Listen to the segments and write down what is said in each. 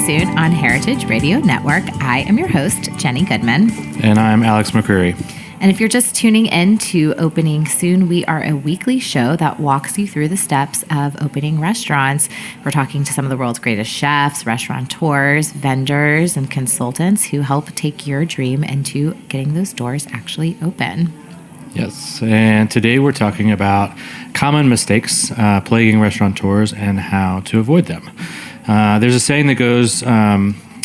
Soon on Heritage Radio Network. I am your host, Jenny Goodman. And I'm Alex McCreary. And if you're just tuning in to Opening Soon, we are a weekly show that walks you through the steps of opening restaurants. We're talking to some of the world's greatest chefs, restaurateurs, vendors, and consultants who help take your dream into getting those doors actually open. Yes, and today we're talking about common mistakes plaguing restaurateurs and how to avoid them. There's a saying that goes,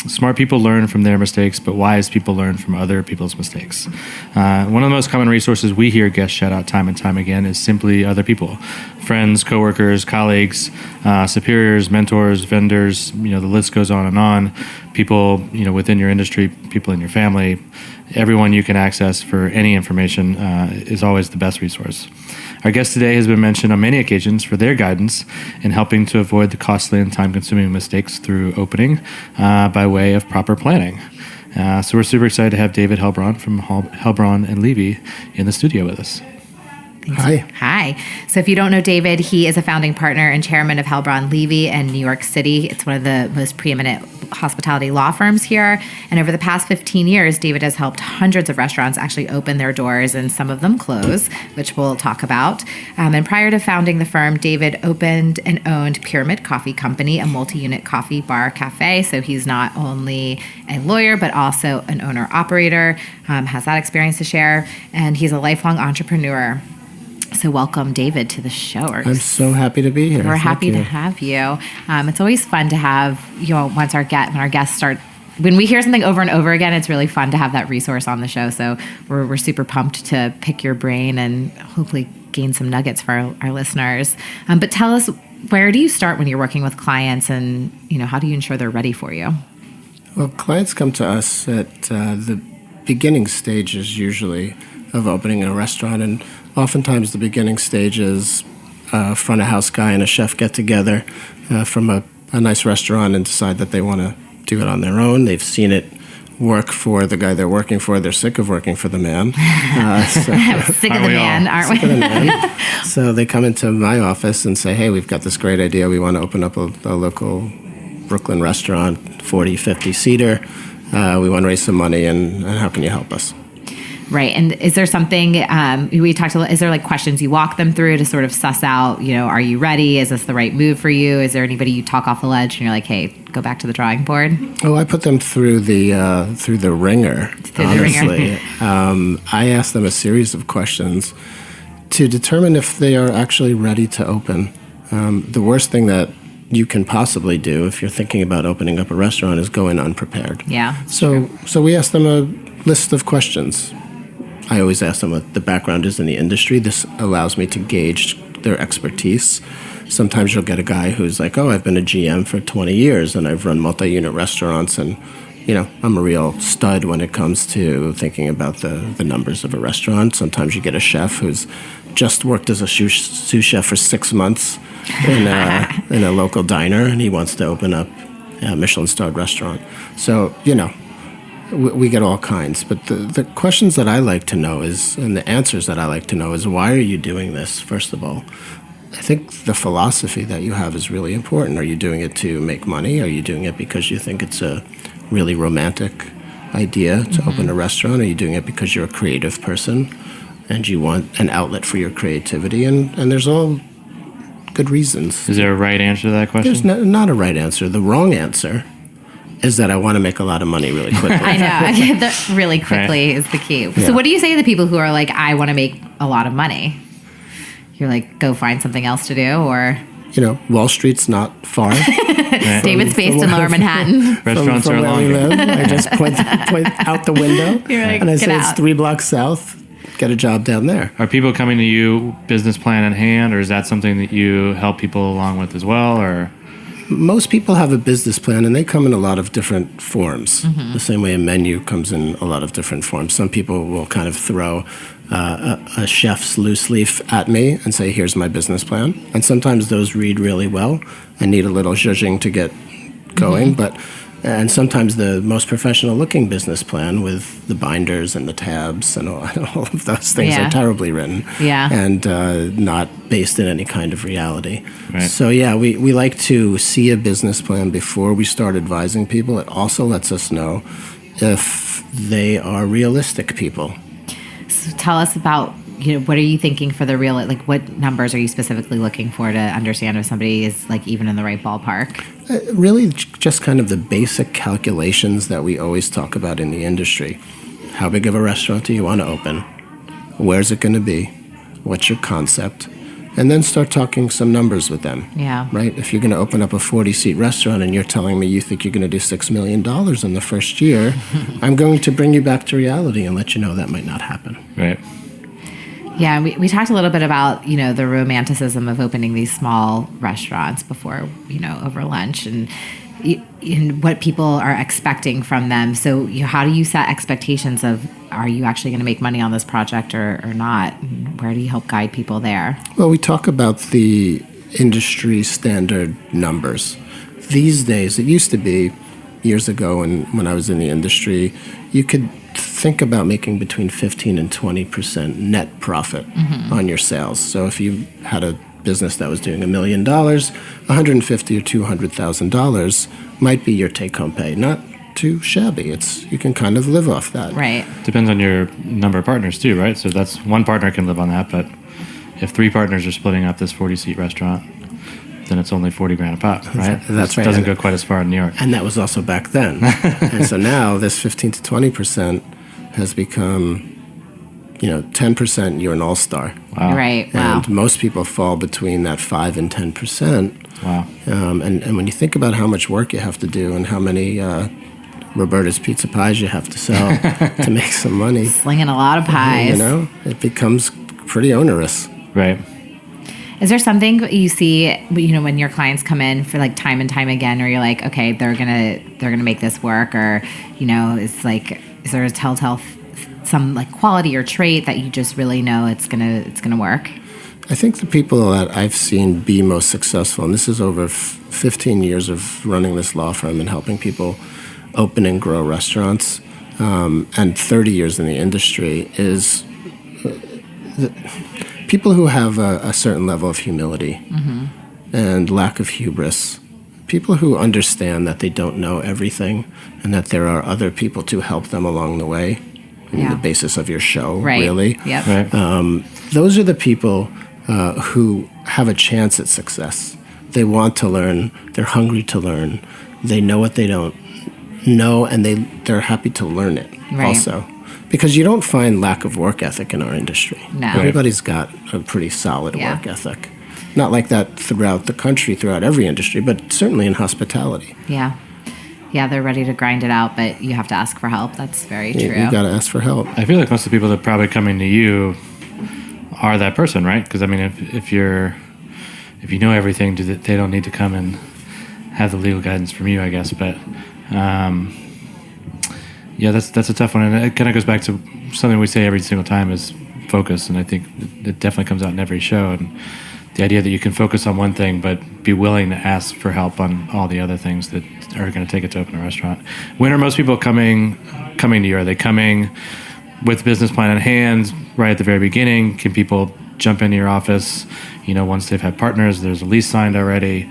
smart people learn from their mistakes, but wise people learn from other people's mistakes. One of the most common resources we hear guests shout out time and time again is simply other people. Friends, coworkers, colleagues, superiors, mentors, vendors, the list goes on and on. People, within your industry, people in your family, everyone you can access for any information is always the best resource. Our guest today has been mentioned on many occasions for their guidance in helping to avoid the costly and time-consuming mistakes through opening by way of proper planning. So we're super excited to have David Helbraun from Helbraun Levey in the studio with us. Hi. So if you don't know David, he is a founding partner and chairman of Helbraun Levey in New York City. It's one of the most preeminent hospitality law firms here. And over the past 15 years, David has helped hundreds of restaurants actually open their doors and some of them close, which we'll talk about. And prior to founding the firm, David opened and owned Pyramid Coffee Company, a multi-unit coffee bar cafe. So he's not only a lawyer, but also an owner-operator, has that experience to share. And he's a lifelong entrepreneur. So welcome, David, to the show. I'm so happy to be here. We're happy to have you. It's always fun to have, when our guests start, when we hear something over and over again, it's really fun to have that resource on the show. So we're super pumped to pick your brain and hopefully gain some nuggets for our listeners. But tell us, where do you start when you're working with clients, and how do you ensure they're ready for you? Well, clients come to us at the beginning stages usually of opening a restaurant, and oftentimes the beginning stage is a front of house guy and a chef get together from a nice restaurant and decide that they want to do it on their own. They've seen it work for the guy they're working for. They're sick of working for the man. Sick of the man, aren't we? Sick of the man. So they come into my office and say, hey, we've got this great idea. We want to open up a local Brooklyn restaurant, 40, 50-seater. We want to raise some money, and how can you help us? Right. And is there something, is there like questions you walk them through to sort of suss out, are you ready? Is this the right move for you? Is there anybody you talk off the ledge and you're like, hey, go back to the drawing board? Oh, I put them through the ringer, honestly. I ask them a series of questions to determine if they are actually ready to open. The worst thing that you can possibly do if you're thinking about opening up a restaurant is go in unprepared. Yeah. So we ask them a list of questions. I always ask them what the background is in the industry. This allows me to gauge their expertise. Sometimes you'll get a guy who's like, oh, I've been a GM for 20 years and I've run multi-unit restaurants, and I'm a real stud when it comes to thinking about the numbers of a restaurant. Sometimes you get a chef who's just worked as a sous chef for 6 months in a local diner, and he wants to open up a Michelin-starred restaurant. So, we get all kinds, but the questions that I like to know and the answers that I like to know is, why are you doing this, first of all? I think the philosophy that you have is really important. Are you doing it to make money? Are you doing it because you think it's a really romantic idea to open a restaurant? Are you doing it because you're a creative person and you want an outlet for your creativity? And there's all good reasons. Is there a right answer to that question? There's not a right answer. The wrong answer is that I want to make a lot of money really quickly. I know. Really quickly is the key. Yeah. So what do you say to the people who are like, I want to make a lot of money? You're like, go find something else to do, or? Wall Street's not far. David's based in Lower Manhattan. Restaurants are longer. I just point out the window, like, and I say it's 3 blocks south. Get a job down there. Are people coming to you business plan in hand, or is that something that you help people along with as well, or? Most people have a business plan, and they come in a lot of different forms. The same way a menu comes in a lot of different forms. Some people will kind of throw a chef's loose leaf at me and say, here's my business plan. And sometimes those read really well and need a little zhuzhing to get going. But And sometimes the most professional looking business plan with the binders and the tabs and all of those things are terribly written and not based in any kind of reality. Right. So we like to see a business plan before we start advising people. It also lets us know if they are realistic people. So tell us about, what are you thinking for the real, like what numbers are you specifically looking for to understand if somebody is like even in the right ballpark? Really just kind of the basic calculations that we always talk about in the industry. How big of a restaurant do you want to open? Where's it going to be? What's your concept? And then start talking some numbers with them. Yeah. Right? If you're going to open up a 40-seat restaurant and you're telling me you think you're going to do $6 million in the first year, I'm going to bring you back to reality and let you know that might not happen. Right. Yeah, we talked a little bit about, the romanticism of opening these small restaurants before, over lunch and what people are expecting from them. So how do you set expectations of, are you actually going to make money on this project or not? And where do you help guide people there? Well, we talk about the industry standard numbers. These days, it used to be years ago when I was in the industry, you could think about making between 15 and 20% net profit on your sales. So if you had a business that was doing $1 million, $150,000 or $200,000 might be your take-home pay. Not too shabby. You can kind of live off that. Right. Depends on your number of partners too, right? So that's one partner can live on that, but if 3 partners are splitting up this 40-seat restaurant, then it's only $40,000 a pop, right? That's right. Doesn't go quite as far in New York. And that was also back then. And so now this 15 to 20% has become, 10%, you're an all-star. Wow. Right. Wow. And most people fall between that 5 and 10%. Wow. And when you think about how much work you have to do and how many Roberta's Pizza Pies you have to sell to make some money. Slinging a lot of pies. It becomes pretty onerous. Right. Is there something you see, when your clients come in for like time and time again, or you're like, okay, they're gonna make this work, or it's like, is there a telltale some like quality or trait that you just really know it's gonna work? I think the people that I've seen be most successful, and this is over 15 years of running this law firm and helping people open and grow restaurants, and 30 years in the industry, is people who have a certain level of humility and lack of hubris. People who understand that they don't know everything and that there are other people to help them along the way. The basis of your show, really. Yep. Right. Those are the people who have a chance at success. They want to learn. They're hungry to learn. They know what they don't know, and they're happy to learn it also. Because you don't find lack of work ethic in our industry. No. Everybody's got a pretty solid work ethic. Not like that throughout the country, throughout every industry, but certainly in hospitality. Yeah. Yeah, they're ready to grind it out, but you have to ask for help. That's very true. You got to ask for help. I feel like most of the people that are probably coming to you are that person, right? Because I mean, if you know everything, they don't need to come and have the legal guidance from you, I guess. But that's a tough one, and it kind of goes back to something we say every single time is focus, and I think it definitely comes out in every show. And the idea that you can focus on one thing, but be willing to ask for help on all the other things that are going to take it to open a restaurant. When are most people coming to you? Are they coming with a business plan in hand right at the very beginning? Can people jump into your office, once they've had partners, there's a lease signed already?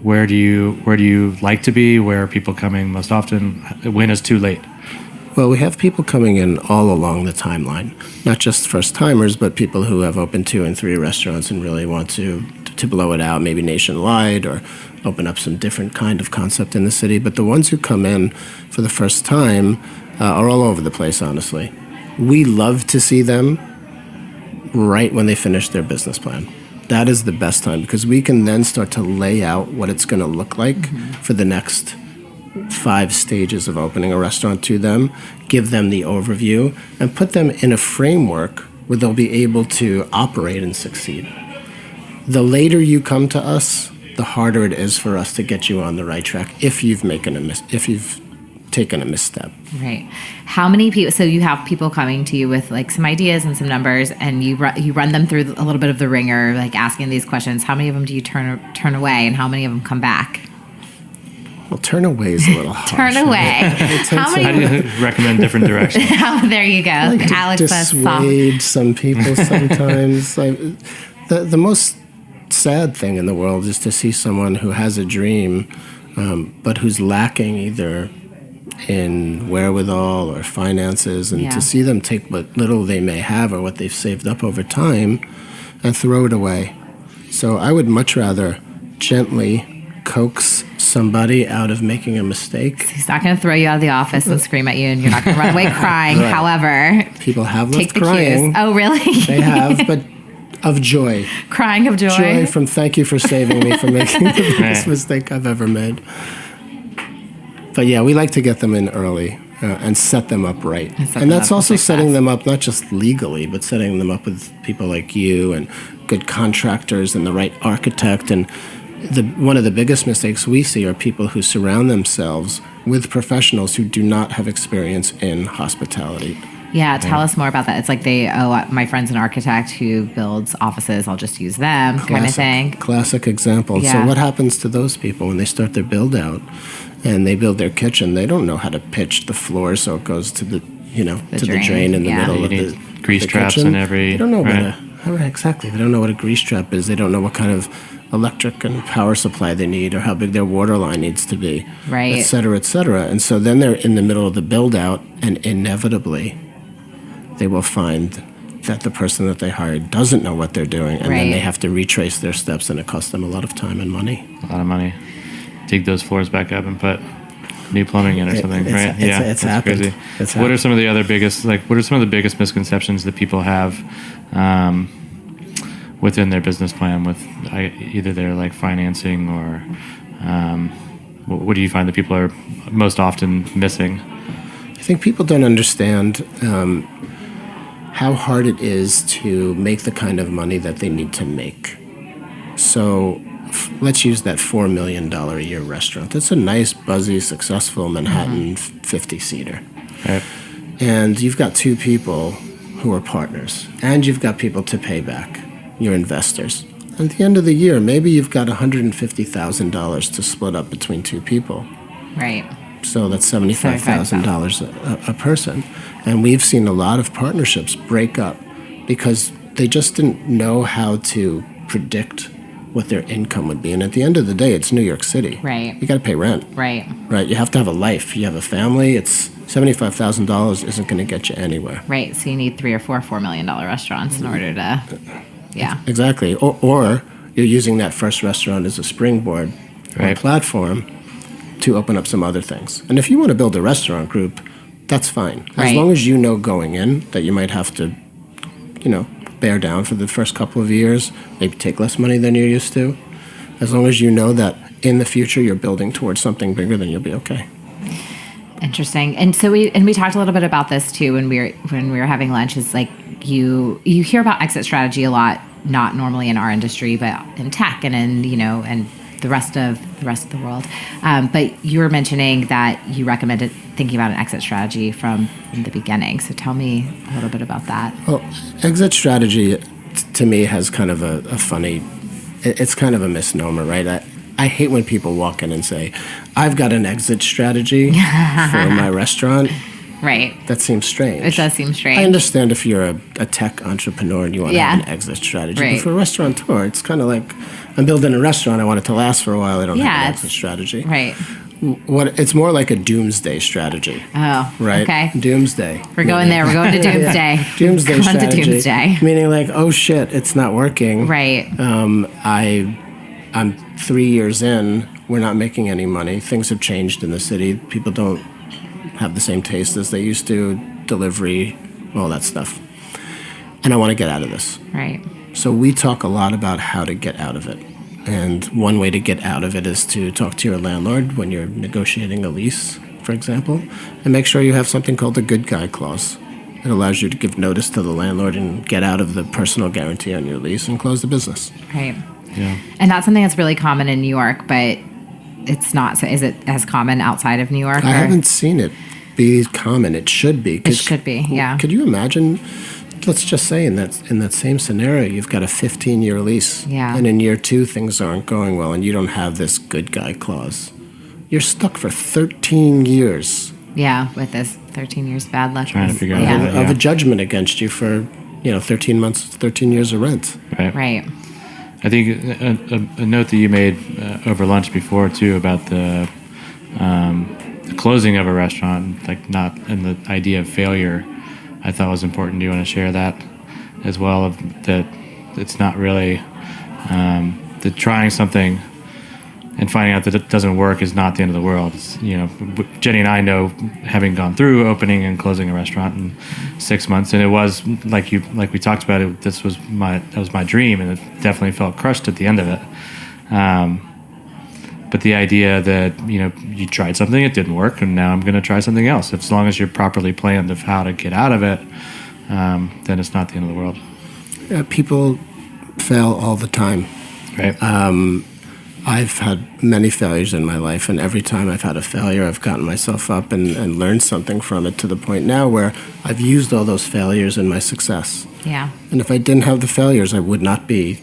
Where do you like to be? Where are people coming most often? When is too late? Well, we have people coming in all along the timeline, not just first-timers, but people who have opened 2 and 3 restaurants and really want to blow it out, maybe nationwide, or open up some different kind of concept in the city. But the ones who come in for the first time are all over the place, honestly. We love to see them right when they finish their business plan. That is the best time, because we can then start to lay out what it's going to look like for the next 5 stages of opening a restaurant to them, give them the overview, and put them in a framework where they'll be able to operate and succeed. The later you come to us, the harder it is for us to get you on the right track if you've taken a misstep. Right. How many people? So you have people coming to you with like some ideas and some numbers, and you run them through a little bit of the ringer, like asking these questions. How many of them do you turn away, and how many of them come back? Well, turn away is a little harsh. Turn away. How How do many? you recommend different directions? There you go. I like to Alex says soft. dissuade some people sometimes. The most sad thing in the world is to see someone who has a dream, but who's lacking either in wherewithal or finances, and to see them take what little they may have or what they've saved up over time and throw it away. So I would much rather gently coax somebody out of making a mistake. He's not going to throw you out of the office and scream at you, and you're not going to run away crying. Right. However, People have take left the crying. cues. Oh, really? They have, but of joy. Crying of joy. Joy from thank you for saving me from making the biggest Right. mistake I've ever made. But yeah, we like to get them in early and set them up right. And that's also setting them up not just legally, but setting them up with people like you and good contractors and the right architect. And one of the biggest mistakes we see are people who surround themselves with professionals who do not have experience in hospitality. Yeah, tell us more about that. It's like my friend's an architect who builds offices. I'll just use them, kind of thing. Classic example. Yeah. So what happens to those people when they start their build out and they build their kitchen? They don't know how to pitch the floor so it goes to the drain in the middle You of need the grease the traps kitchen. in every. They don't know right. exactly. They don't know what a grease trap is. They don't know what kind of electric and power supply they need or how big their water line needs to be, Right. et cetera, et cetera. And so then they're in the middle of the build out, and inevitably they will find that the person that they hired doesn't know what they're doing, and then Right. they have to retrace their steps, and it costs them a lot of time and money. A lot of money. Dig those floors back up and put new plumbing in or something, right? It's that's happened. crazy. It's What are happened. some of the other biggest, what are some of the biggest misconceptions that people have within their business plan with either their like financing or what do you find that people are most often missing? I think people don't understand how hard it is to make the kind of money that they need to make. So let's use that $4 million a year restaurant. That's a nice, buzzy, successful Manhattan 50-seater. Right. And you've got two people who are partners, and you've got people to pay back, your investors. At the end of the year, maybe you've got $150,000 to split up between two people. Right. So that's $75,000 a person. And we've seen a lot of partnerships break up because they just didn't know how to predict what their income would be. And at the end of the day, it's New York City. Right. You got to pay rent. Right. Right. You have to have a life. You have a family. It's $75,000 isn't going to get you anywhere. Right. So you need 3 or 4 $4 million restaurants in order to, yeah. Exactly. Or you're using that first restaurant as a springboard or Right. platform to open up some other things. And if you want to build a restaurant group, that's fine. As Right. long as you know going in that you might have to, bear down for the first couple of years, maybe take less money than you're used to. As long as you know that in the future you're building towards something bigger, then you'll be okay. Interesting. And so we talked a little bit about this too when we were having lunch. Is like you hear about exit strategy a lot, not normally in our industry, but in tech and in and the rest of the world. But you were mentioning that you recommended thinking about an exit strategy from the beginning. So tell me a little bit about that. Well, exit strategy to me has kind of a funny, it's kind of a misnomer, right? I hate when people walk in and say, I've got an exit strategy for my restaurant. Right. That seems strange. It does seem strange. I understand if you're a tech entrepreneur and you want to have an exit strategy. Right. But for a restaurateur, it's kind of like, I'm building a restaurant, I want it to last for a while, I don't have an it's- exit strategy. Right. It's more like a doomsday strategy. Oh, Right? okay. Doomsday. We're going there. We're going to doomsday. Yeah. Doomsday Going strategy. to doomsday. Meaning like, oh shit, it's not working. Right. I'm 3 years in, we're not making any money. Things have changed in the city. People don't have the same taste as they used to, delivery, all that stuff. And I want to get out of this. Right. So we talk a lot about how to get out of it. And one way to get out of it is to talk to your landlord when you're negotiating a lease, for example, and make sure you have something called the good guy clause. It allows you to give notice to the landlord and get out of the personal guarantee on your lease and close the business. Right. Yeah. And that's something that's really common in New York, but it's not. So is it as common outside of New York? I or- haven't seen it be common. It should be. It should be, yeah. Could you imagine? Let's just say in that same scenario, you've got a 15-year lease, Yeah. and in year 2 things aren't going well, and you don't have this good guy clause. you're stuck for 13 years Yeah, with this 13 years of bad luck. Trying to figure out Yeah. how to- of a judgment against you for 13 months, 13 years of rent. Right. I think a note that you made over lunch before too about the closing of a restaurant, like not and the idea of failure, I thought was important. Do you want to share that as well? That it's not really that trying something and finding out that it doesn't work is not the end of the world. It's, Jenny and I know, having gone through opening and closing a restaurant in 6 months, and it was like we talked about it. That was my dream, and it definitely felt crushed at the end of it. But the idea that you tried something, it didn't work, and now I'm going to try something else. As long as you're properly planned of how to get out of it, then it's not the end of the world. People fail all the time. Right. I've had many failures in my life, and every time I've had a failure, I've gotten myself up and learned something from it, to the point now where I've used all those failures in my success. Yeah. And if I didn't have the failures, I would not be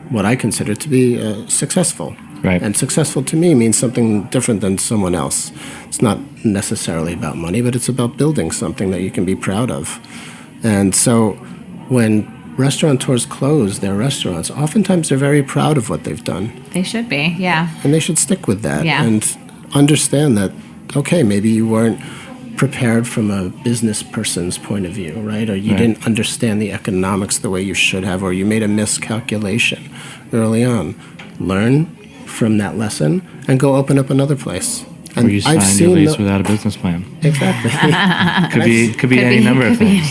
what I consider to be successful. Right. And successful to me means something different than someone else. It's not necessarily about money, but it's about building something that you can be proud of. And so when restaurateurs close their restaurants, oftentimes they're very proud of what they've done. They should be. Yeah. And they should stick with that. Yeah. And understand that, okay, maybe you weren't prepared from a business person's point of view, right? Or you didn't understand the economics the way you should have, or you made a miscalculation early on. Learn from that lesson and go open up another place. And Or you signed your lease without a business plan. Exactly. Could be any number of things.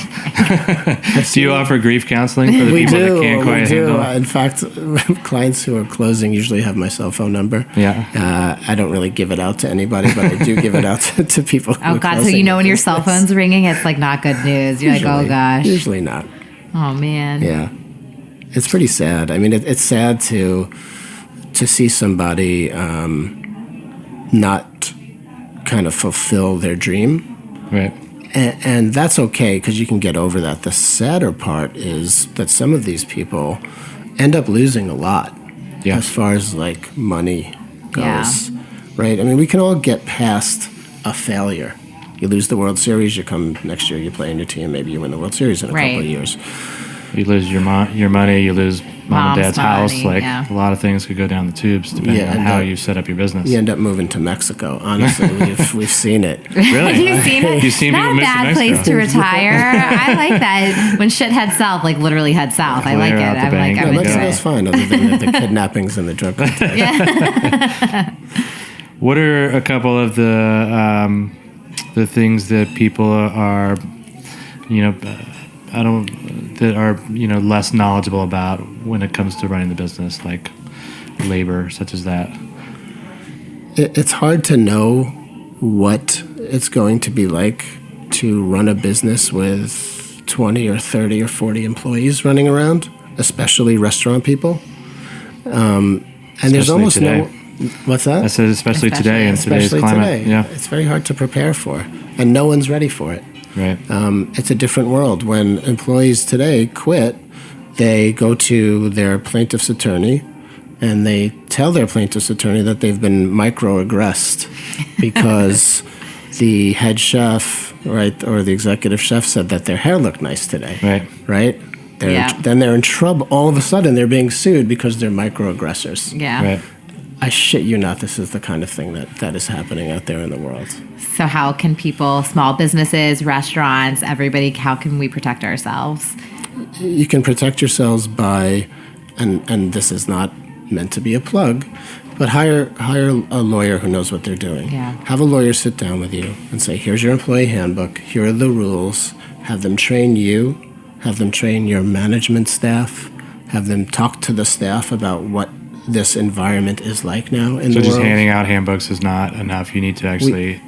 Do you offer grief counseling for the people that can't quite handle? In fact, clients who are closing usually have my cell phone number. Yeah. I don't really give it out to anybody, but I do give it out to people. Who Oh are God! So closing when your cell business. phone's ringing, it's like not good news. You're like, oh gosh. Usually not. Oh man. Yeah. It's pretty sad. I mean, it's sad to see somebody not kind of fulfill their dream. Right. And that's okay, because you can get over that. The sadder part is that some of these people end up losing a lot as far as like money goes. Yeah. Right? I mean, we can all get past a failure. You lose the World Series, you come next year, you play in your team, maybe you win the World Series in a couple of years. You lose your money, you lose mom and dad's house. money, A lot of things could go down the tubes depending on how you set up your business. You end up moving to Mexico. Honestly, we've seen it. Really? You've seen it? You've seen Not people a bad move to place Mexico. to retire. I like that. When shit heads south, like literally head south. I like it. Clear out the I'm bank. like, Yeah, I'm into Mexico's it. fine, other than the kidnappings and the drug cartels. What are a couple of the things that people are, that are less knowledgeable about when it comes to running the business, like labor, such as that? It's hard to know what it's going to be like to run a business with 20 or 30 or 40 employees running around, especially restaurant people. And there's almost today. no... What's that? I said especially today in today's Especially climate. today. Yeah. It's very hard to prepare for, and no one's ready for it. Right. It's a different world. When employees today quit, they go to their plaintiff's attorney and they tell their plaintiff's attorney that they've been microaggressed because the head chef, right, or the executive chef said that their hair looked nice today. Right? Then they're in trouble. All of a sudden, they're being sued because they're microaggressors. Yeah. Right. I shit you not, this is the kind of thing that is happening out there in the world. So how can people, small businesses, restaurants, everybody, how can we protect ourselves? You can protect yourselves by, and this is not meant to be a plug, but hire a lawyer who knows what they're doing. Yeah. Have a lawyer sit down with you and say, here's your employee handbook, here are the rules, have them train you, have them train your management staff, have them talk to the staff about what this environment is like now in the world. So just handing out handbooks is not enough. You need to actually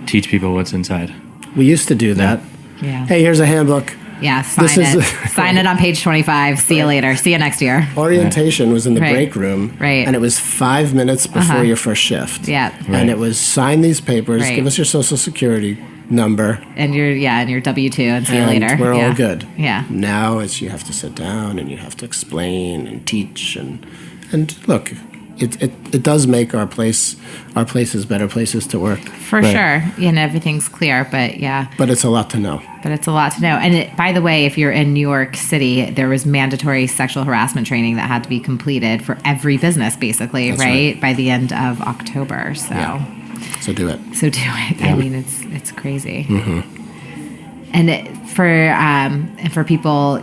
teach people what's inside. We used to do that. Yeah. Hey, here's a handbook. Yeah, sign it. Sign it on page 25. See you later. See you next year. Orientation was in the break room. Right. And it was 5 minutes before your first shift. Yeah. And it was sign these papers, Right. give us your social security number. And your W-2 and see you and later. we're all good. Yeah. Now it's you have to sit down and you have to explain and teach and look, it does make our places better places to work. For sure. And everything's clear, but yeah. But it's a lot to know. And by the way, if you're in New York City, there was mandatory sexual harassment training that had to be completed for every business, basically, right? By the end of October. So, So do it. Yeah. I mean, it's crazy. Mm-hmm. And for people,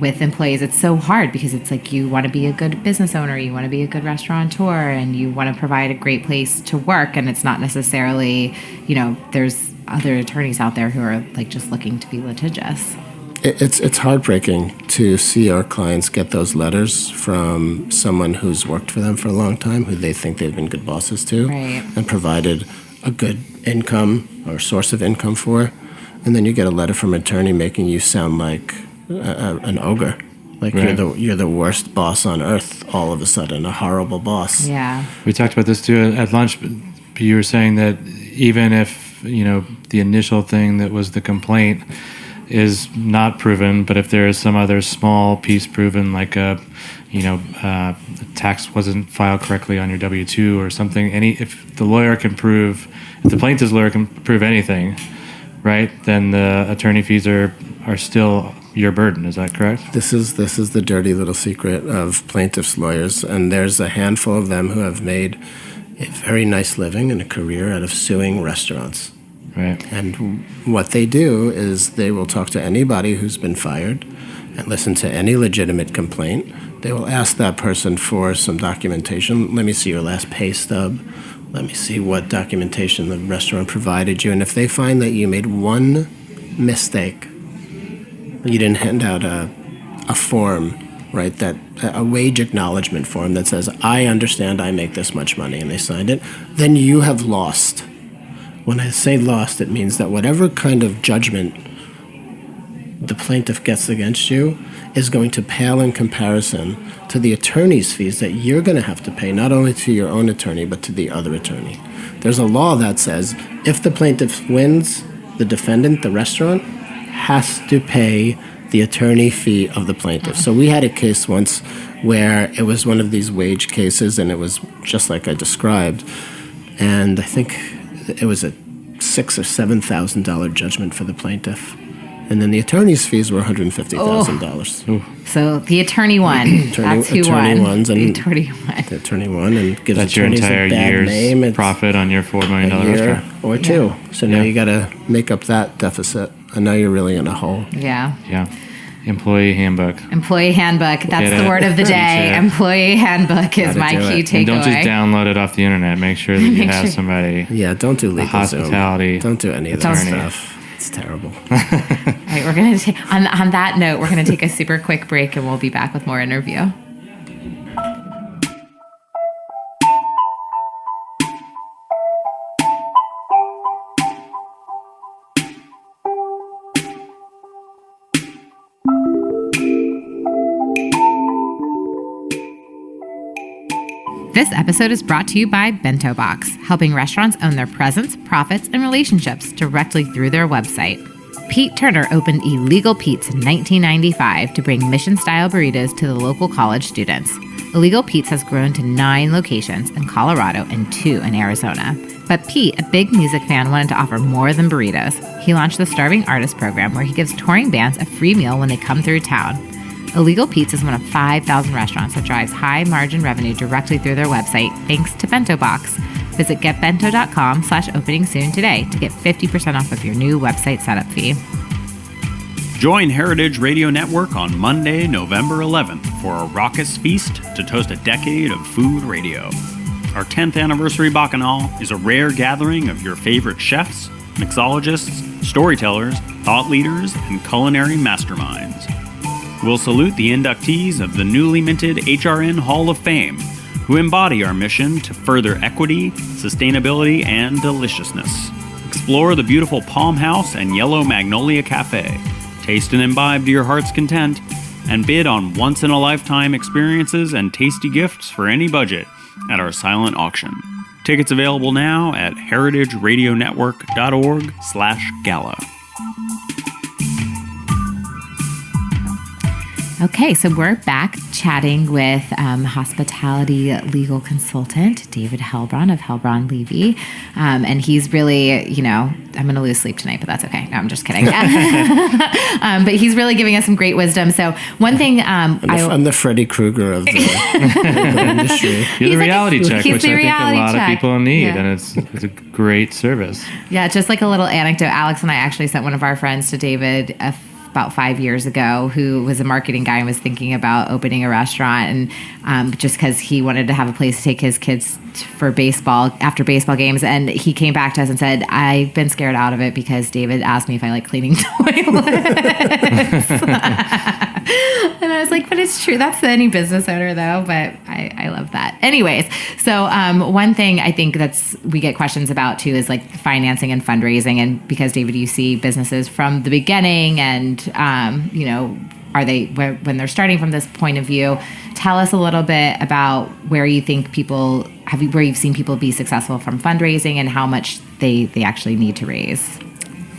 with employees, it's so hard because it's like you want to be a good business owner, you want to be a good restaurateur, and you want to provide a great place to work. And it's not necessarily, there's other attorneys out there who are like just looking to be litigious. It's heartbreaking to see our clients get those letters from someone who's worked for them for a long time, who they think they've been good bosses to, right, and provided a good income or source of income for. And then you get a letter from an attorney making you sound like an ogre, like right, you're the worst boss on earth. All of a sudden, a horrible boss. Yeah, we talked about this too at lunch. But you were saying that even if the initial thing that was the complaint is not proven, but if there is some other small piece proven, like the tax wasn't filed correctly on your W-2 or something, if the plaintiff's lawyer can prove anything, right, then the attorney fees are still your burden. Is that correct? This is the dirty little secret of plaintiffs' lawyers, and there's a handful of them who have made a very nice living and a career out of suing restaurants. Right. And what they do is they will talk to anybody who's been fired and listen to any legitimate complaint. They will ask that person for some documentation. Let me see your last pay stub. Let me see what documentation the restaurant provided you. And if they find that you made one mistake, you didn't hand out a form, right, that a wage acknowledgement form that says, I understand I make this much money, and they signed it, then you have lost. When I say lost, it means that whatever kind of judgment the plaintiff gets against you is going to pale in comparison to the attorney's fees that you're going to have to pay, not only to your own attorney, but to the other attorney. There's a law that says if the plaintiff wins, the defendant, the restaurant, has to pay the attorney fee of the plaintiff. So we had a case once where it was one of these wage cases, and it was just like I described. And I think it was a $6,000 or $7,000 judgment for the plaintiff. And then the attorney's fees were $150,000. So the attorney won. That's who attorney won. Won, The attorney won. The attorney won and gives That's your attorneys entire a bad year's name. It's profit on your $4 million a year restaurant. or two. Yeah. So now you got to make up that deficit. And now you're really in a hole. Yeah. Yeah. Employee handbook. Employee handbook. That's Get the it. word of the day. Sure. Employee handbook is Gotta my do key it. takeaway. And don't just download it off the internet. Make sure that you Make have sure. somebody. Yeah, don't do legal hospitality Zoom. Don't do any of that attorney. stuff. It's terrible. All right, we're going to take, on that note, we're going to take a super quick break, and we'll be back with more interview. This episode is brought to you by Bento Box, helping restaurants own their presence, profits, and relationships directly through their website. Pete Turner opened Illegal Pete's in 1995 to bring mission-style burritos to the local college students. Illegal Pete's has grown to 9 locations in Colorado and 2 in Arizona. But Pete, a big music fan, wanted to offer more than burritos. He launched the Starving Artist Program, where he gives touring bands a free meal when they come through town. Illegal Pete's is one of 5,000 restaurants that drives high-margin revenue directly through their website, thanks to Bento Box. Visit getbento.com/opening soon today to get 50% off of your new website setup fee. Join Heritage Radio Network on Monday, November 11th for a raucous feast to toast a decade of food radio. Our 10th anniversary Bacchanal is a rare gathering of your favorite chefs, mixologists, storytellers, thought leaders, and culinary masterminds. We'll salute the inductees of the newly minted HRN Hall of Fame, who embody our mission to further equity, sustainability, and deliciousness. Explore the beautiful Palm House and Yellow Magnolia Cafe, taste and imbibe to your heart's content, and bid on once-in-a-lifetime experiences and tasty gifts for any budget at our silent auction. Tickets available now at heritageradionetwork.org/gala. Okay, so we're back chatting with hospitality legal consultant David Helbraun of Helbraun Levey. And he's really, I'm going to lose sleep tonight, but that's okay. No, I'm just kidding. But he's really giving us some great wisdom. So one thing... I'm the Freddy Krueger of the legal industry. You're the reality check, which I think a lot check. of people need, Yeah. and it's a great service. Yeah, just like a little anecdote. Alex and I actually sent one of our friends to David about 5 years ago, who was a marketing guy and was thinking about opening a restaurant, and just because he wanted to have a place to take his kids for baseball after baseball games. And he came back to us and said, I've been scared out of it because David asked me if I like cleaning toilets. And I was like, but it's true. That's any business owner, though. But I love that. Anyways, so one thing I think we get questions about, too, is like financing and fundraising. And because, David, you see businesses from the beginning and, are they, when they're starting from this point of view, tell us a little bit about where you think where you've seen people be successful from fundraising and how much they actually need to raise.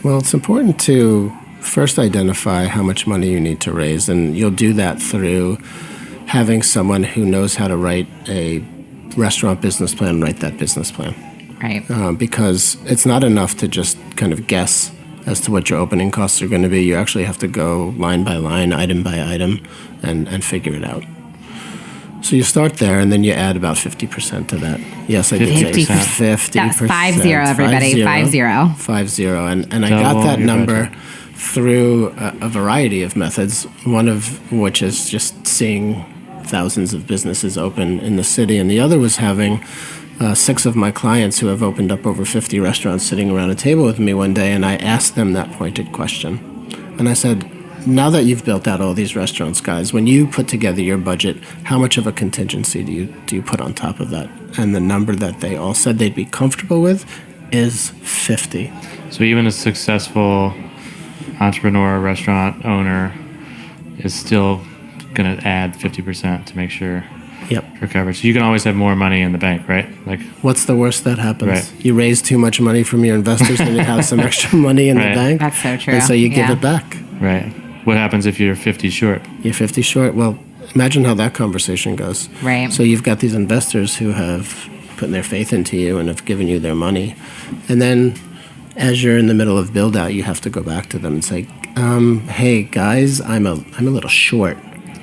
Well, it's important to first identify how much money you need to raise, and you'll do that through having someone who knows how to write a restaurant business plan, write that business plan. Right. Because it's not enough to just kind of guess as to what your opening costs are going to be. You actually have to go line by line, item by item, and figure it out. So you start there, and then you add about 50% to that. Yes, I did say 50%. That's 50, everybody. 50. 50. And I got that number through a variety of methods, one of which is just seeing thousands of businesses open in the city, and the other was having 6 of my clients who have opened up over 50 restaurants sitting around a table with me one day, and I asked them that pointed question. And I said, now that you've built out all these restaurants, guys, when you put together your budget, how much of a contingency do you put on top of that? And the number that they all said they'd be comfortable with is 50. So even a successful entrepreneur, restaurant owner is still going to add 50% to make sure for coverage. So you can always have more money in the bank, right? Like, what's the worst that happens? Right. You raise too much money from your investors and you have some extra money in the bank. That's so true. And so you give it back. Right. What happens if you're 50 short? You're 50 short. Well, imagine how that conversation goes. Right. So you've got these investors who have put their faith into you and have given you their money. And then as you're in the middle of build out, you have to go back to them and say, hey guys, I'm a little short.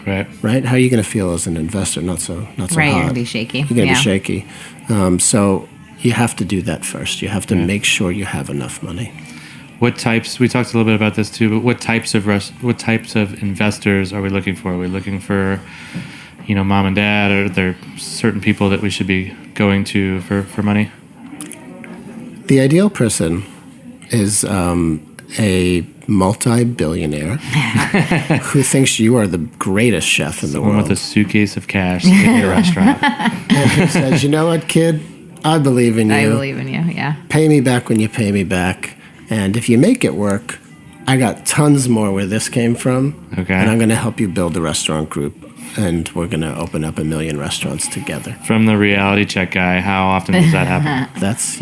Right? How are you going to feel as an investor? Not so right, hot. you're going to be shaky. You're going to be shaky. So you have to do that first. You have to make sure you have enough money. What types? We talked a little bit about this too. But what types of investors are we looking for? Are we looking for, mom and dad? Or are there certain people that we should be going to for money? The ideal person is a multi-billionaire who thinks you are the greatest chef in the world. Someone with a suitcase of cash in your restaurant. And who says, you know what, kid? I believe in you. I believe in you, yeah. Pay me back when you pay me back. And if you make it work, I got tons more where this came from. Okay. And I'm going to help you build a restaurant group. And we're going to open up 1 million restaurants together. From the reality check guy, how often does that happen? That's,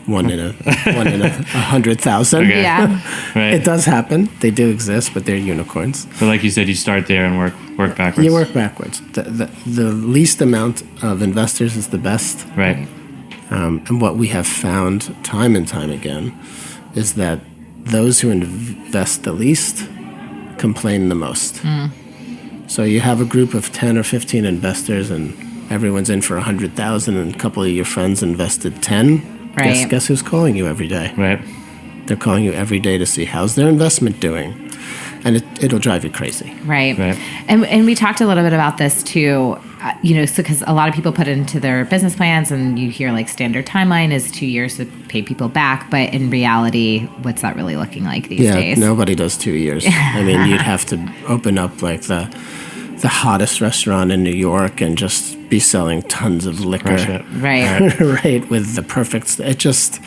one in 100,000. Okay. Yeah. Right. It does happen. They do exist, but they're unicorns. But like you said, you start there and work backwards. You work backwards. The least amount of investors is the best. Right. And what we have found time and time again is that those who invest the least complain the most. So you have a group of 10 or 15 investors and everyone's in for 100,000 and a couple of your friends invested 10. Right. Guess who's calling you every day? Right. They're calling you every day to see how's their investment doing. And it'll drive you crazy. Right. Right. And we talked a little bit about this too, because a lot of people put it into their business plans and you hear like standard timeline is 2 years to pay people back. But in reality, what's that really looking like these days? Yeah, nobody does 2 years. I mean, you'd have to open up like the hottest restaurant in New York and just be selling tons of liquor. Right. Right, with the perfect... It just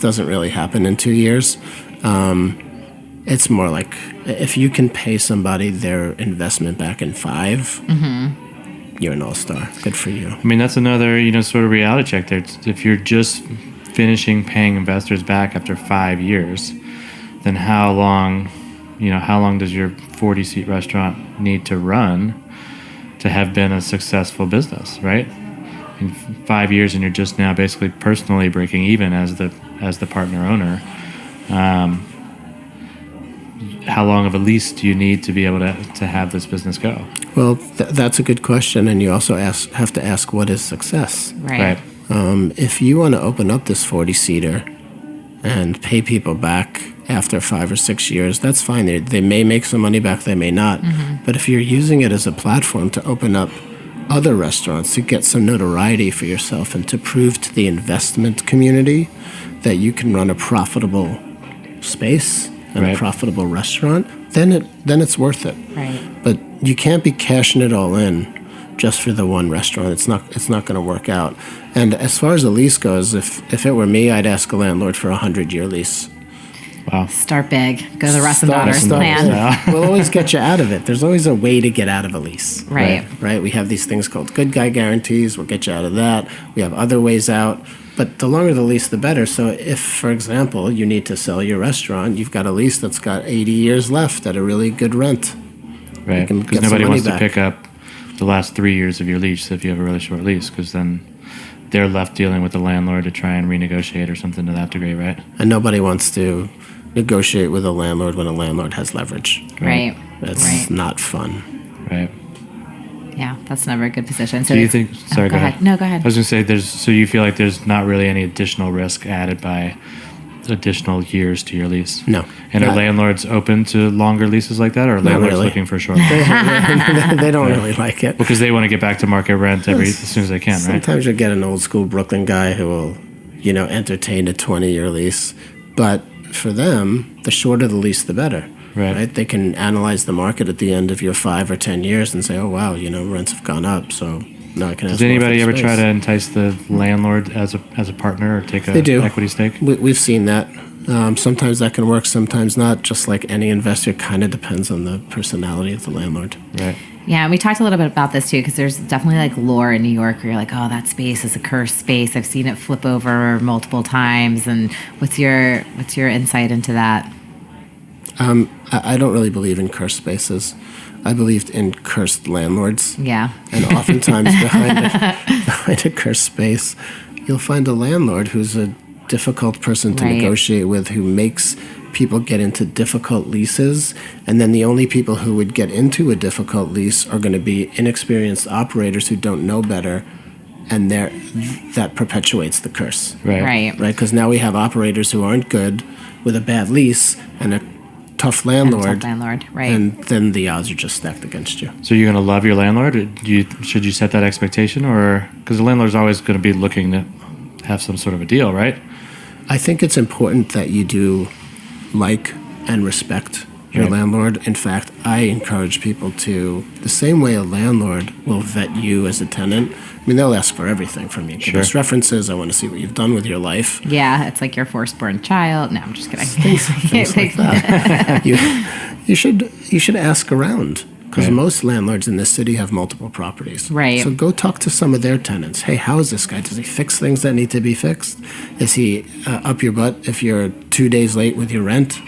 doesn't really happen in 2 years. It's more like if you can pay somebody their investment back in 5, you're an all-star. Good for you. I mean, that's another, sort of reality check there. If you're just finishing paying investors back after 5 years, then how long how long does your 40-seat restaurant need to run to have been a successful business, right? In 5 years, and you're just now basically personally breaking even as the partner owner. How long of a lease do you need to be able to have this business go? Well, that's a good question, and you also have to ask, what is success? Right. If you want to open up this 40-seater and pay people back after 5 or 6 years, that's fine. They may make some money back, they may not. Mm-hmm. But if you're using it as a platform to open up other restaurants, to get some notoriety for yourself and to prove to the investment community that you can run a profitable space and a profitable restaurant, then it's worth it. Right. But you can't be cashing it all in just for the one restaurant. It's not going to work out. And as far as a lease goes, if it were me, I'd ask a landlord for a 100-year lease. Wow. Start big. Go the Russ and Daughters plan. Yeah. We'll always get you out of it. There's always a way to get out of a lease. Right. We have these things called good guy guarantees. We'll get you out of that. We have other ways out. But the longer the lease, the better. So if, for example, you need to sell your restaurant, you've got a lease that's got 80 years left at a really good rent. Right. Because nobody wants to pick up the last 3 years of your lease if you have a really short lease, because then they're left dealing with the landlord to try and renegotiate or something to that degree, right? And nobody wants to negotiate with a landlord when a landlord has leverage. Right. That's not fun. Right. Yeah, that's never a good position. So do you think? Sorry, go ahead. No, go ahead. I was going to say, so you feel like there's not really any additional risk added by additional years to your lease? No. And are landlords open to longer leases like that, or are landlords looking for short? They don't really like it. Because they want to get back to market rent as soon as they can, right? Sometimes you'll get an old school Brooklyn guy who will, entertain a 20-year lease. But for them, the shorter the lease, the better. Right? They can analyze the market at the end of your 5 or 10 years and say, oh, wow, rents have gone up, so now I can ask. Does anybody ever try to entice the landlord as a partner or take an equity stake? We've seen that. Sometimes that can work, sometimes not. Just like any investor, kind of depends on the personality of the landlord. Right. Yeah, and we talked a little bit about this too, because there's definitely like lore in New York where you're like, oh, that space is a cursed space. I've seen it flip over multiple times. And what's your insight into that? I don't really believe in cursed spaces. I believed in cursed landlords. Yeah. And oftentimes behind a cursed space, you'll find a landlord who's a difficult person to negotiate with, who makes people get into difficult leases, and then the only people who would get into a difficult lease are going to be inexperienced operators who don't know better, and that perpetuates the curse. Right. Because now we have operators who aren't good with a bad lease and a tough landlord, right? And then the odds are just stacked against you. So you're going to love your landlord? Should you set that expectation, or because the landlord's always going to be looking to have some sort of a deal, right? I think it's important that you do like and respect your landlord. In fact, I encourage people to, the same way a landlord will vet you as a tenant. I mean, they'll ask for everything from you. There's references. I want to see what you've done with your life. Yeah, it's like your firstborn child. No, I'm just kidding. Things like that. You should ask around, because most landlords in this city have multiple properties. Right. So go talk to some of their tenants. Hey, how is this guy? Does he fix things that need to be fixed? Is he up your butt if you're 2 days late with your rent?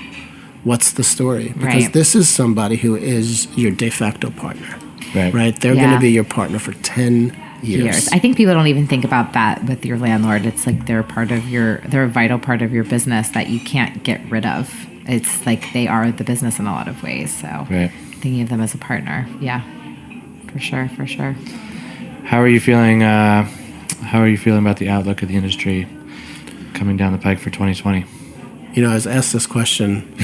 What's the story? Because this is somebody who is your de facto partner. Right? They're going to be your partner for 10 years. I think people don't even think about that with your landlord. It's like they're a vital part of your business that you can't get rid of. It's like they are the business in a lot of ways. So thinking of them as a partner. Yeah, for sure. How are you feeling? How are you feeling about the outlook of the industry coming down the pike for 2020? I was asked this question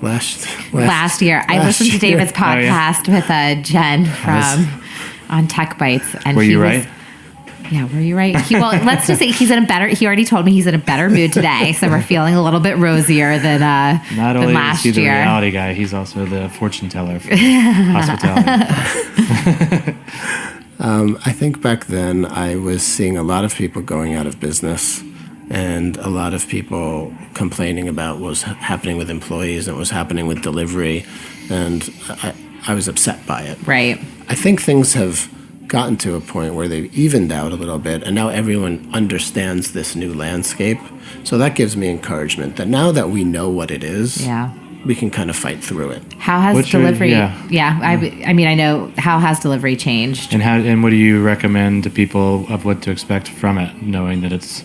last year. I listened to David's podcast with Jen on Tech Bites, and were you right? Yeah, were you right? Let's just say he already told me he's in a better mood today, so we're feeling a little bit rosier than last year. Not only is he the reality guy, he's also the fortune teller for hospitality. I think back then I was seeing a lot of people going out of business, and a lot of people complaining about what was happening with employees and what was happening with delivery, and I was upset by it. Right. I think things have gotten to a point where they've evened out a little bit, and now everyone understands this new landscape. So that gives me encouragement that now that we know what it is, we can kind of fight through it. How has What's your- delivery? yeah. I mean, I know, how has delivery changed? And what do you recommend to people of what to expect from it, knowing that it's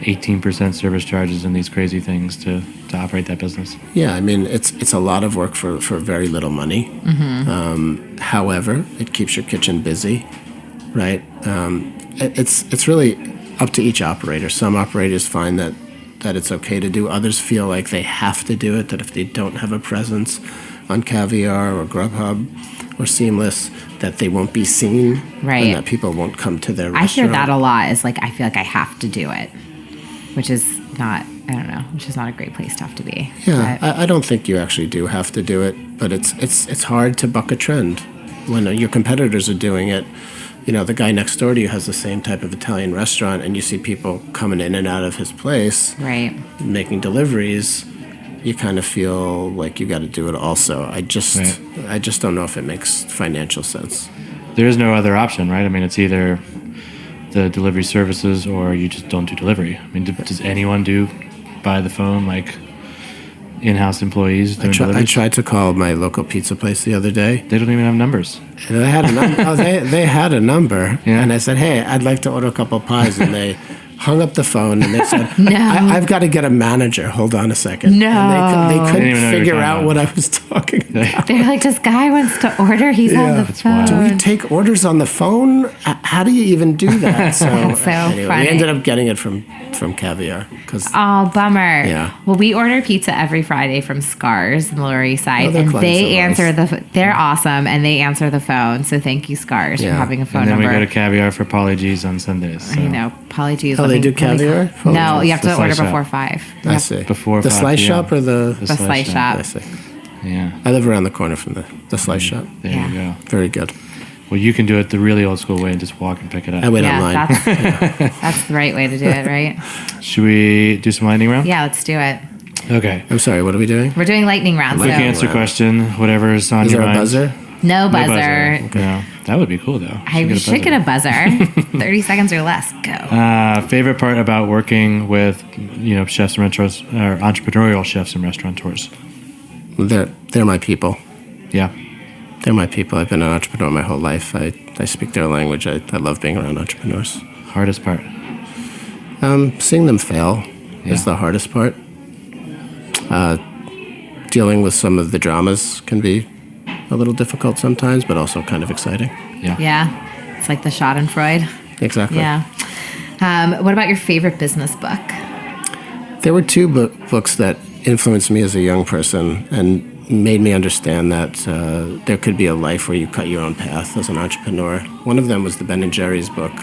18% service charges and these crazy things to operate that business? Yeah, I mean, it's a lot of work for very little money. However, it keeps your kitchen busy, right? It's really up to each operator. Some operators find that it's okay to do. Others feel like they have to do it, that if they don't have a presence on Caviar or Grubhub or Seamless, that they won't be seen, Right. and that people won't come to their I restaurant. hear that a lot, is like, I feel like I have to do it, which is not, I don't know, which is not a great place to have to be. Yeah, But- I don't think you actually do have to do it, but it's hard to buck a trend when your competitors are doing it. You know, the guy next door to you has the same type of Italian restaurant, and you see people coming in and out of his place, right. making deliveries. You kind of feel like you got to do it also. I just don't know if it makes financial sense. There is no other option, right? I mean, it's either the delivery services or you just don't do delivery. I mean, does anyone do by the phone, like in-house employees doing I deliveries? tried to call my local pizza place the other day. They don't even have numbers. And they had a number. They had a number, Yeah. and I said, "Hey, I'd like to order a couple of pies." And they hung up the phone, and they said, No. I've got to get a manager. Hold on a second." No. And they They didn't couldn't even know what you were figure talking out about. what I was talking about. They're like, this guy wants to order. He's on the That's phone. wild. Do we take orders on the phone? How do you even do that? So, so anyway, funny. we ended up getting it from Caviar because Oh, bummer. Yeah. Well, we order pizza every Friday from Scars in the Lower East Side, Oh, they're and clients they of ours. answer they're awesome, and they answer the phone. So thank you, Scars, for Yeah. having a phone And then number. we go to Caviar for Poly G's on Sundays. So. I know. Apologies. Oh, they do caviar? No, you have to The slice order shop. before 5. I see Before the 5 slice p.m. shop or the. The slice shop. I see. Yeah, I live around the corner from the slice shop. there Yeah. you go. Very good. Well, you can do it the really old school way and just walk and pick it up. I wait Yeah, online. that's the right way to do it, right? Should we do some lightning round? Yeah, let's do it. Okay. I'm sorry. What are we doing? We're doing lightning round. Quick So answer question, whatever's on Is your there a mind. buzzer? no No buzzer. No, that would be cool though. I should get a buzzer. 30 seconds or less. Go. Favorite part about working with, chefs and restaurateurs, or entrepreneurial chefs and restaurateurs? They're my people. Yeah. They're my people. I've been an entrepreneur my whole life. I speak their language. I love being around entrepreneurs. Hardest part. Seeing them fail Yeah. is the hardest part. Dealing with some of the dramas can be a little difficult sometimes, but also kind of exciting. Yeah. Yeah. It's like the Schadenfreude. Exactly. Yeah. What about your favorite business book? There were two books that influenced me as a young person and made me understand that there could be a life where you cut your own path as an entrepreneur. One of them was the Ben & Jerry's book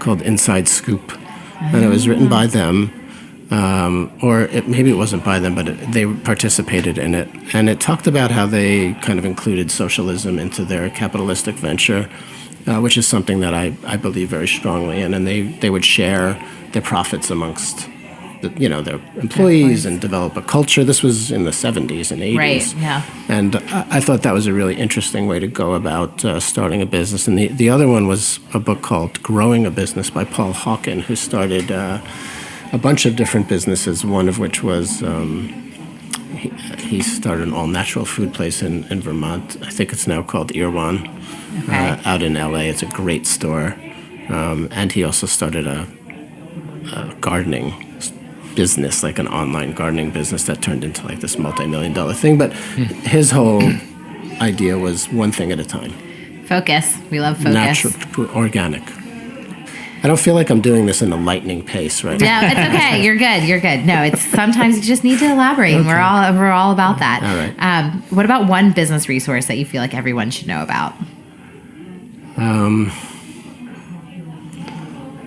called Inside Scoop. And it was written by them, maybe it wasn't by them, but they participated in it. And it talked about how they kind of included socialism into their capitalistic venture, which is something that I believe very strongly in. And they would share their profits amongst their employees and develop a culture. This was in the 70s and 80s. Right, yeah. And I thought that was a really interesting way to go about starting a business. And the other one was a book called Growing a Business by Paul Hawken, who started a bunch of different businesses, one of which was he started an all-natural food place in Vermont. I think it's now called Irwan, out in L.A. It's a great store. And he also started a gardening business, like an online gardening business that turned into like this multi-million-dollar thing. But his whole idea was one thing at a time. Focus. We love focus. Natural, organic. I don't feel like I'm doing this in a lightning pace right now. No, it's okay. You're good. You're good. No, it's sometimes you just need to elaborate. And we're all about that. All right. What about one business resource that you feel like everyone should know about?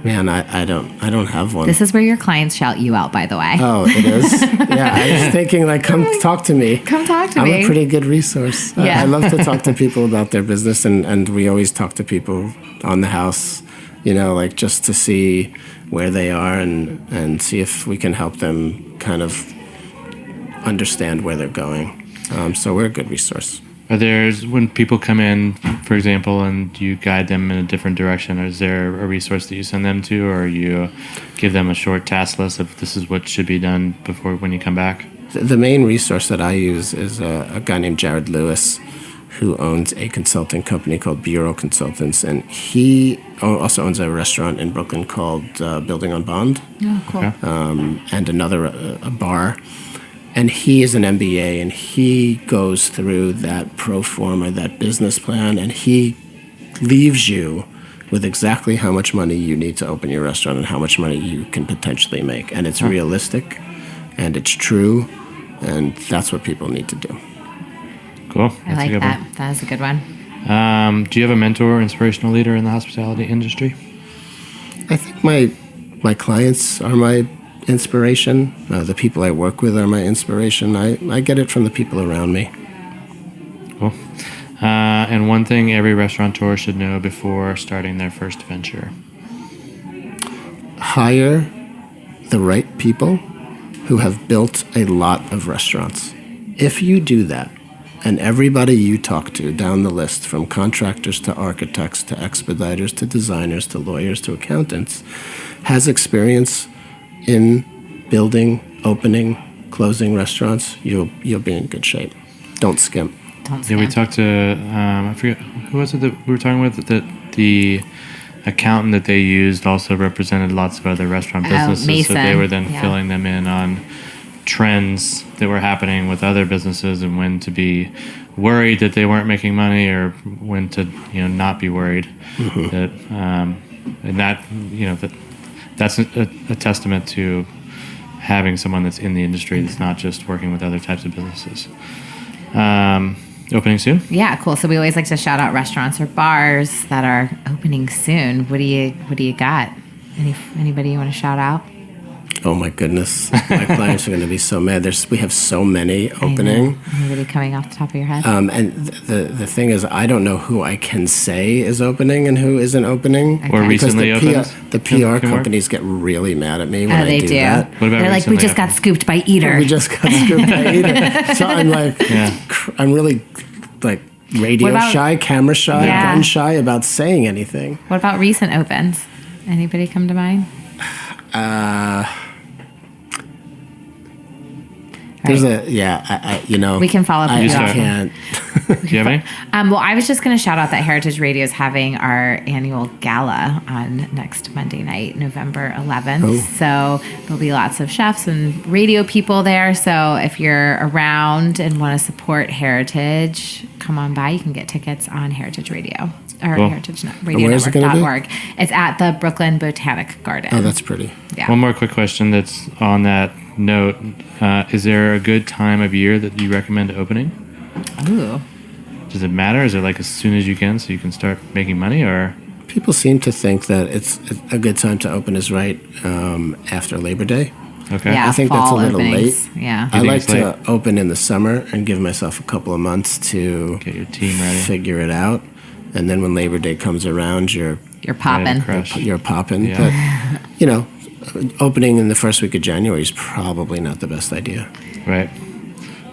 Man, I don't have one. This is where your clients shout you out, by the way. Oh, it is? Yeah, I was thinking, like, come talk to me. Come talk to I'm me. a pretty good resource. Yeah. I love to talk to people about their business, and we always talk to people on the house, like just to see where they are and see if we can help them kind of understand where they're going. So we're a good resource. When people come in, for example, and you guide them in a different direction, is there a resource that you send them to, or you give them a short task list of this is what should be done when you come back? The main resource that I use is a guy named Jared Lewis, who owns a consulting company called Bureau Consultants, and he also owns a restaurant in Brooklyn called Building on Bond, Oh, cool. Okay. and another a bar. And he is an MBA, and he goes through that pro forma, that business plan, and he leaves you with exactly how much money you need to open your restaurant and how much money you can potentially make. And it's realistic, and it's true, and that's what people need to do. Cool. I like that. That is a good one. Do you have a mentor or inspirational leader in the hospitality industry? I think my clients are my inspiration. The people I work with are my inspiration. I get it from the people around me. Cool. And one thing every restaurateur should know before starting their first venture. Hire the right people who have built a lot of restaurants. If you do that, and everybody you talk to down the list, from contractors to architects to expediters to designers to lawyers to accountants, has experience in building, opening, closing restaurants, you'll be in good shape. Don't skimp. Don't Yeah, we scam. talked to, I forget, who was it that we were talking with? That the accountant that they used also represented lots of other restaurant businesses. So they Mason. were then Yeah. filling them in on trends that were happening with other businesses and when to be worried that they weren't making money or when to, not be worried. That, and that, that's a testament to having someone that's in the industry that's not just working with other types of businesses. Opening soon? Yeah, cool. So we always like to shout out restaurants or bars that are opening soon. What do you got? Anybody you want to shout out? Oh my goodness, my clients are going to be so mad. We have so many opening. Anybody coming off the top of your head? And the thing is, I don't know who I can say is opening and who isn't opening. Okay. Or Because recently opened? the Can PR work? companies get really mad at me when They I do that. What about They're like, we recently just got opened? scooped by Eater. We just got scooped by Eater. So I'm like, Yeah. I'm really like radio What about- shy, camera shy, Yeah. gun shy about saying anything. What about recent opens? Anybody come to mind? There's Right. I We can follow up I, with you I after. can't. Do you have any? Well, I was just going to shout out that Heritage Radio is having our annual gala on next Monday night, November 11th. Oh. So there'll be lots of chefs and radio people there. So if you're around and want to support Heritage, come on by. You can get tickets on Heritage Radio or Cool. heritageradionetwork.org. It's at the Brooklyn Botanic Garden. Oh, that's pretty. yeah. One more quick question that's on that note. Is there a good time of year that you recommend opening? Ooh. Does it matter? Is it like as soon as you can so you can start making money, or? People seem to think that it's a good time to open is right after Labor Day. Okay. Yeah, I think that's a fall little openings. late. Yeah. I think like it's to late? open in the summer and give myself a couple of months to Get your team ready. figure it out, and then when Labor Day comes around, You're Ready to popping. crush. you're popping. Yeah. But opening in the first week of January is probably not the best idea. Right.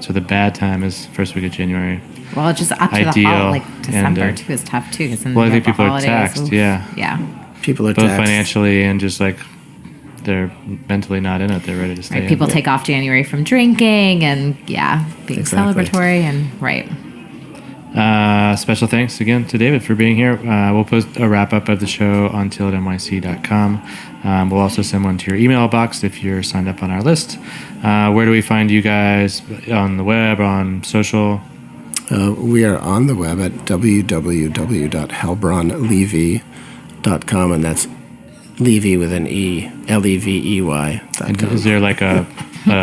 So the bad time is first week of January. Well, just up to the Ideal, holiday, like December and, too is tough too. Because Well, I think people are taxed, yeah. Yeah. People are Both taxed. financially and just like they're mentally not in it. They're ready to stay Right. in. People take off January from drinking and being Exactly. celebratory and right. Special thanks again to David for being here. We'll post a wrap up of the show on tilletnyc.com. We'll also send one to your email box if you're signed up on our list. Where do we find you guys on the web, on social? We are on the web at www.helbraunlevey.com, and that's Levy with an E, Levey. And is there like a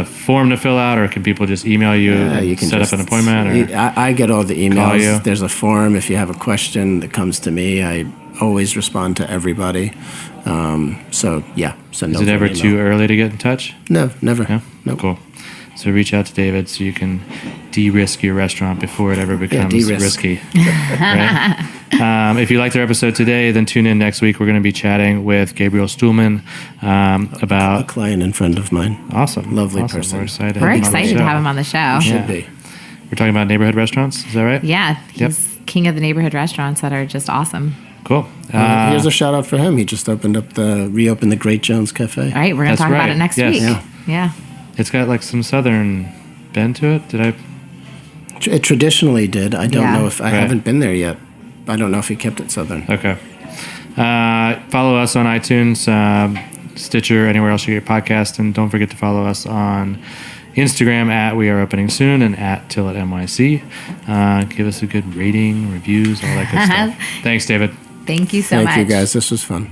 form to fill out, or can people just email you, You can set just up an appointment? Or? I get all the Call you. emails. There's a form. If you have a question that comes to me, I always respond to everybody. So yeah, send Is over it ever an too email. early to get in touch? No, never. Yeah? Nope. Cool. So reach out to David so you can de-risk your restaurant before it ever becomes de-risk. risky. Right? If you liked our episode today, then tune in next week. We're going to be chatting with Gabriel Stuhlman A about... client and friend of mine. Awesome. Lovely Awesome. person. We're excited. We're have him on the excited to show. have him on the show. Should Yeah. be. We're talking about neighborhood restaurants. Is that right? Yeah. Yep. He's king of the neighborhood restaurants that are just awesome. Cool. Here's a shout out for him. He just reopened the Great Jones Cafe. All right. We're going That's to talk about right. it next Yes. week. Yeah. Yeah. It's got like some southern been to it? Did I? It traditionally did. I don't Yeah. know if I Right. haven't been there yet. I don't know if he kept it Southern. Okay. Follow us on iTunes, Stitcher, anywhere else you get your podcast, and don't forget to follow us on Instagram at We Are Opening Soon and at Till at NYC. Give us a good rating, reviews, all that good stuff. Thanks, David. Thank you so much. Thank you, guys. This was fun.